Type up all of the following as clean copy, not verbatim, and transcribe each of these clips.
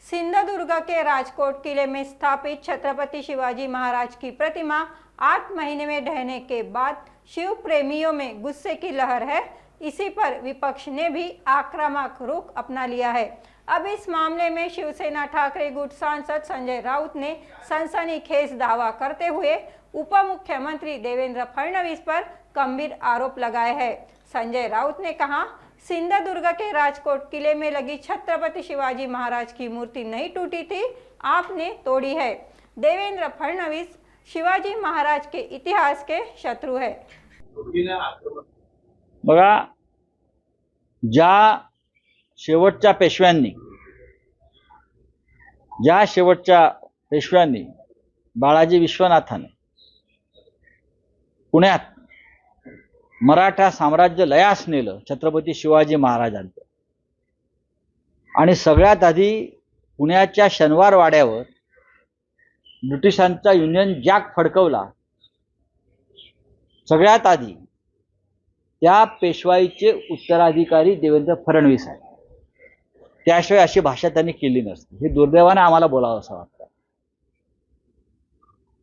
सिंधुदुर्ग के राजकोट किले में स्थापित छत्रपति शिवाजी महाराज की प्रतिमा 8 महीने में ढहने के बाद शिव प्रेमियों में गुस्से की लहर है। इसी पर विपक्ष ने भी आक्रामक रुख अपना लिया है। अब इस मामले में शिवसेना ठाकरे गुट सांसद संजय राउत ने सनसनीखेज दावा करते हुए उप मुख्यमंत्री देवेंद्र फडणवीस पर गंभीर आरोप लगाए हैं। संजय राउत ने कहा, सिंधुदुर्ग के राजकोट किले में लगी छत्रपति शिवाजी महाराज की मूर्ति नहीं टूटी थी, आपने तोड़ी है। देवेंद्र फडणवीस शिवाजी महाराज के इतिहास के शत्रु है। बघा, ज्या शेवटच्या पेशव्यांनी बाळाजी विश्वनाथाने पुण्यात मराठा साम्राज्य लयास नेलं छत्रपती शिवाजी महाराजांचं, आणि सगळ्यात आधी पुण्याच्या शनिवार वाड्यावर ब्रिटिशांचा युनियन जॅक फडकवला। सगळ्यात आधी त्या पेशवाईचे उत्तराधिकारी देवेंद्र फडणवीस आहेत। त्याशिवाय अशी भाषा त्यांनी केली नसती। हे दुर्दैवाने आम्हाला बोलावं असं वाटतं।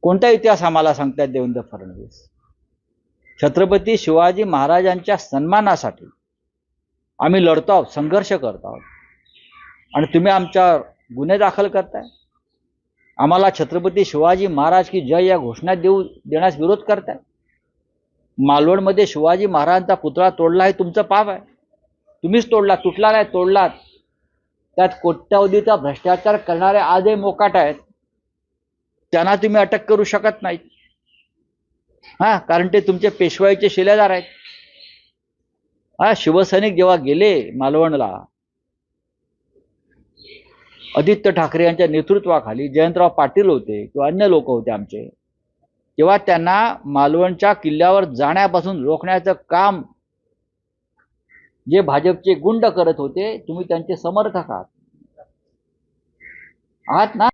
कोणता इतिहास आम्हाला सांगतात देवेंद्र फडणवीस? छत्रपती शिवाजी महाराजांच्या सन्मानासाठी आम्ही लढतो आहोत, संघर्ष करतो आहोत, आणि तुम्ही आमच्यावर गुन्हे दाखल करताय। आम्हाला छत्रपती शिवाजी महाराज की जय या घोषणा देण्यास विरोध करताय। मालवणमध्ये शिवाजी महाराजांचा पुतळा तोडला हे तुमचं पाप आहे। तुम्हीच तोडला, तुटला नाही, तोडलात। त्यात कोट्यावधीचा भ्रष्टाचार करणारे आजही मोकाट आहेत, त्यांना तुम्ही अटक करू शकत नाही। कारण ते तुमचे पेशवाईचे शिलेदार आहेत। शिवसैनिक जेव्हा गेले मालवणला आदित्य ठाकरे यांच्या नेतृत्वाखाली, जयंतराव पाटील होते किंवा अन्य लोक होते आमचे, तेव्हा त्यांना मालवणच्या किल्ल्यावर जाण्यापासून रोखण्याचं काम जे भाजपचे गुंड करत होते, तुम्ही त्यांचे समर्थक आहात ना।